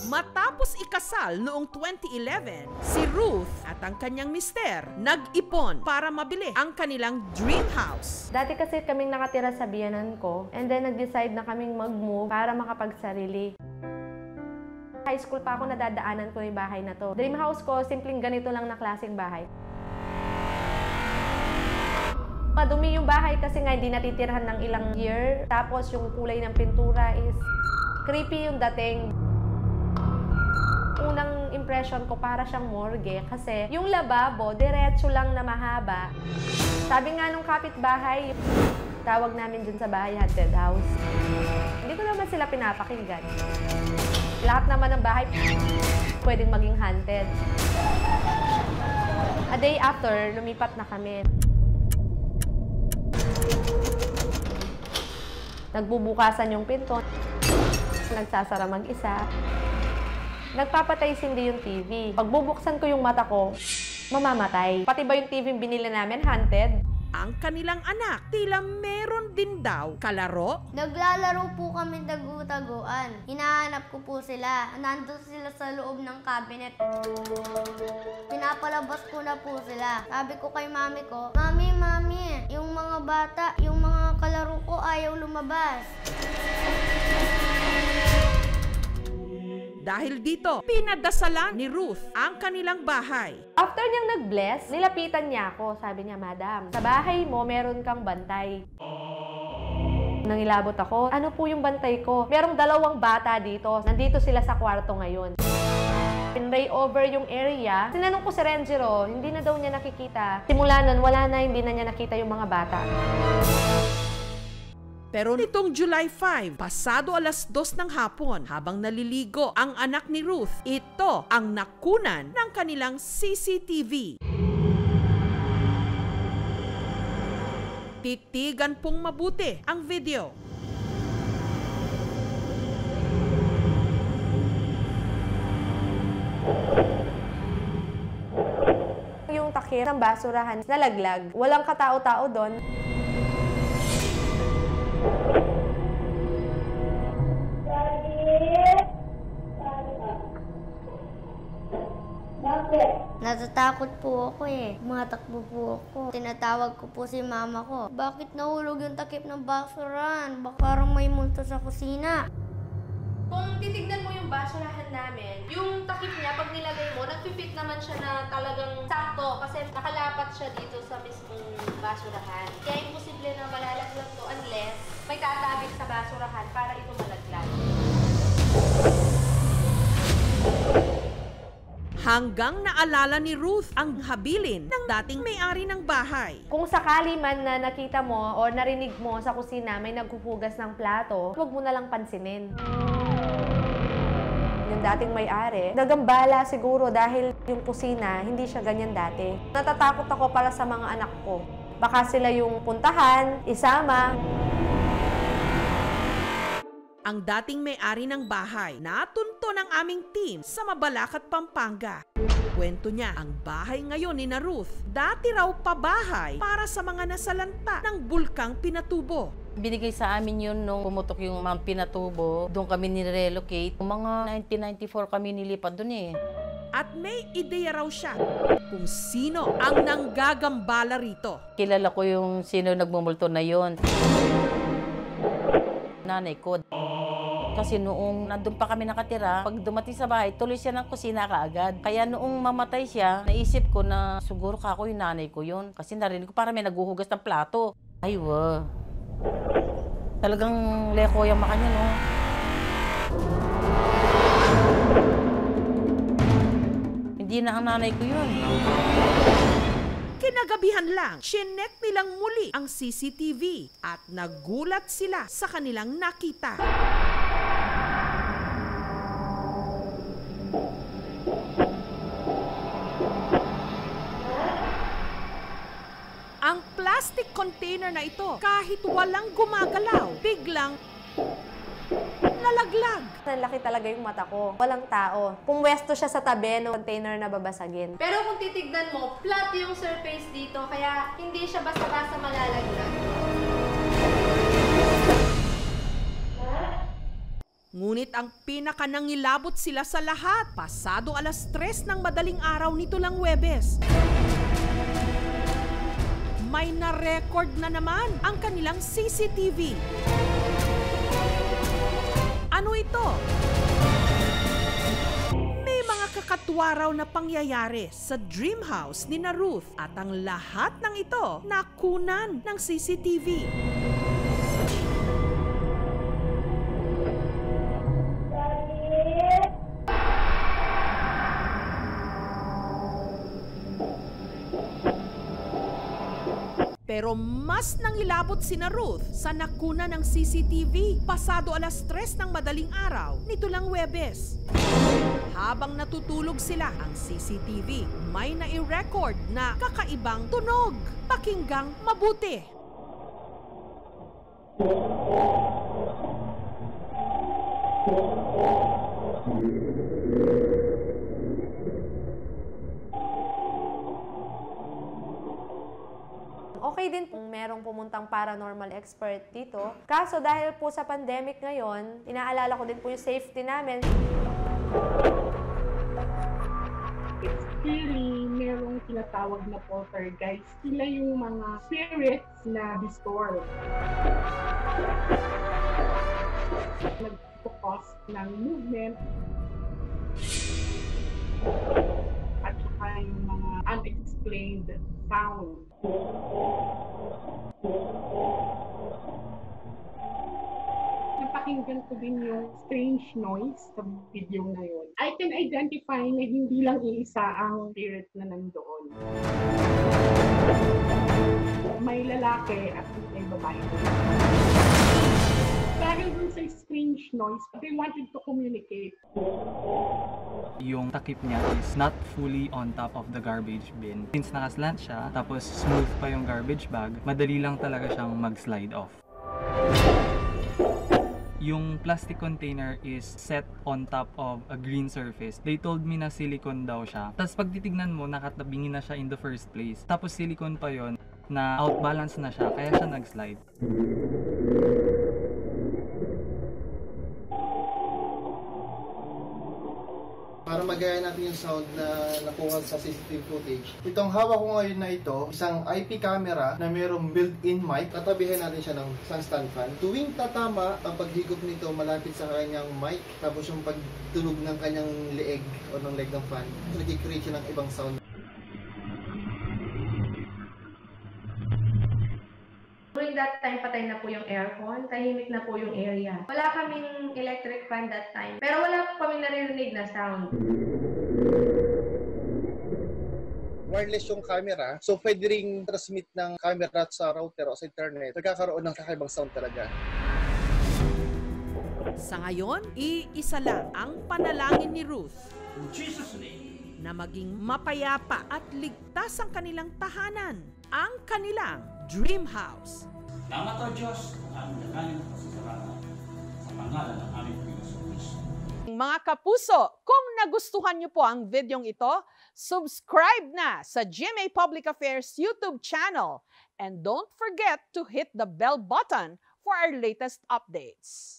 Matapos ikasal noong 2011, si Ruth at ang kanyang mister nag-ipon para mabili ang kanilang dream house. Dati kasi kaming nakatira sa biyanan ko and then nag-decide na kaming mag-move para makapagsarili. High school pa ako nadadaanan ko yung bahay na to. Dream house ko, simpleng ganito lang na klaseng bahay. Madumi yung bahay kasi nga hindi natitirhan ng ilang year. Tapos yung kulay ng pintura is creepy yung dating. Unang impression ko para siyang morgue kasi yung lababo, diretso lang na mahaba. Sabi nga nung kapitbahay, tawag namin dun sa bahay, haunted house. Hindi ko naman sila pinapakinggan. Lahat naman ng bahay pwedeng maging haunted. A day after, lumipat na kami. Nagbubukasan yung pinto. Nagsasara mag-isa. Nagpapatay sindi yung TV. Pagbubuksan ko yung mata ko, mamamatay. Pati ba yung TV binili namin, haunted? Ang kanilang anak, tila meron din daw kalaro. Naglalaro po kami tagu-taguan. Hinahanap ko po sila. Nandun sila sa loob ng cabinet. Pinapalabas ko na po sila. Sabi ko kay mami ko, Mami, yung mga bata, yung mga kalaro ko ayaw lumabas. Dahil dito, pinadasalan ni Ruth ang kanilang bahay. After niyang nag-bless, nilapitan niya ako. Sabi niya, Madam, sa bahay mo meron kang bantay. Nangilabot ako, ano po yung bantay ko? Merong 2 bata dito. Nandito sila sa kwarto ngayon. Pinray over yung area. Sinanong ko si Renjiro, hindi na daw niya nakikita. Simula nun, wala na, hindi na niya nakita yung mga bata. Pero nitong July 5, pasado 2:00 ng hapon, habang naliligo ang anak ni Ruth, ito ang nakunan ng kanilang CCTV. Titigan pong mabuti ang video. Yung takir ng basurahan, nalaglag. Walang katao-tao doon. Natatakot po ako eh. Matakbo po ako. Tinatawag ko po si mama ko. Bakit nahulog yung takip ng basurahan? Baka parang may multo sa kusina. Kung titignan mo yung basurahan namin, yung takip niya, pag nilagay mo, nagpipit naman siya na talagang sakto kasi nakalapat siya dito sa mismong basurahan. Kaya imposible na malalaglag to unless may tatabik sa basurahan para ito malaglag. Hanggang naalala ni Ruth ang habilin ng dating may-ari ng bahay. Kung sakali man na nakita mo o narinig mo sa kusina may naghuhugas ng plato, huwag mo na lang pansinin. Yung dating may-ari, nagambala siguro dahil yung kusina, hindi siya ganyan dati. Natatakot ako para sa mga anak ko. Baka sila yung puntahan, isama. Ang dating may-ari ng bahay, natunto ng aming team sa Mabalacat, Pampanga. Kwento niya, ang bahay ngayon ni na Ruth, dati raw pabahay para sa mga nasalanta ng bulkang Pinatubo. Binigay sa amin yun nung pumutok yung Mount Pinatubo. Doon kami nirelocate. Mga 1994 kami nilipat doon eh. At may ideya raw siya kung sino ang nanggagambala rito. Kilala ko yung sino nagmumulto na yun. Nanay ko. Kasi noong nandun pa kami nakatira, pag dumating sa bahay, tuloy siya ng kusina kaagad. Kaya noong mamatay siya, naisip ko na siguro kako yung nanay ko yun. Kasi narinig ko parang may naghuhugas ng plato. Ay, wow. Talagang leko yung makanya, no? Hindi na ang nanay ko yun. Kinagabihan lang, chinek nilang muli ang CCTV at nagulat sila sa kanilang nakita. Ang plastic container na ito, kahit walang gumagalaw, biglang nalaglag. Nalaki talaga yung mata ko. Walang tao. Pumwesto siya sa tabi ng container na babasagin. Pero kung titignan mo, flat yung surface dito, kaya hindi siya basta-basta malalaglag. Ngunit ang pinakanangilabot sila sa lahat, pasado 3:00 ng madaling araw nito lang Huwebes. May na-record na naman ang kanilang CCTV. Ano ito? May mga kakatwa raw na pangyayari sa dream house ni Ruth at ang lahat ng ito nakunan ng CCTV. Pero mas nangilabot si Ruth sa nakuna ng CCTV pasado 3:00 ng madaling araw nito lang Huwebes. Habang natutulog sila, ang CCTV may nai-record na kakaibang tunog. Pakinggang mabuti. Okay din kung merong pumuntang paranormal expert dito. Kaso dahil po sa pandemic ngayon, inaalala ko din po yung safety namin. It's really merong tinatawag na poltergeist. Sila yung mga spirits na disturb. Nagpo-cause ng movement at saka yung mga unexplained sound. Napakinggan ko din yung strange noise sa video na yun. I can identify na hindi lang iisa ang spirit na nandoon. May lalaki at may babae. Dahil dun sa strange noise, they wanted to communicate. Yung takip niya is not fully on top of the garbage bin. Since nakaslant siya, tapos smooth pa yung garbage bag, madali lang talaga siyang mag-slide off. Yung plastic container is set on top of a green surface. They told me na silicone daw siya. Tapos pag titignan mo, nakatabingin na siya in the first place. Tapos silicone pa yon na outbalance na siya, kaya siya nag-slide. Para magaya natin yung sound na nakuha sa CCTV footage. Itong hawak ko ngayon na ito, isang IP camera na mayroong built-in mic. Tatabihan natin siya ng isang stand fan. Tuwing tatama, ang paghigop nito malapit sa kanyang mic, tapos yung pagtunog ng kanyang leeg o ng leg ng fan, nag-create siya ng ibang sound. During that time, patay na po yung aircon, tahimik na po yung area. Wala kaming electric fan that time, pero wala po kaming naririnig na sound. Wireless yung camera, so pwede ring transmit ng camera sa router o sa internet. Nagkakaroon ng kakaibang sound talaga. Sa ngayon, iisa lang ang panalangin ni Ruth. In Jesus' name. Na maging mapayapa at ligtas ang kanilang tahanan, ang kanilang dream house. Salamat o Diyos kung aming dakaling pasasalamat sa pangalan ng aming Panginoon Kristo. Mga kapuso, kung nagustuhan niyo po ang videong ito, subscribe na sa GMA Public Affairs YouTube channel and don't forget to hit the bell button for our latest updates.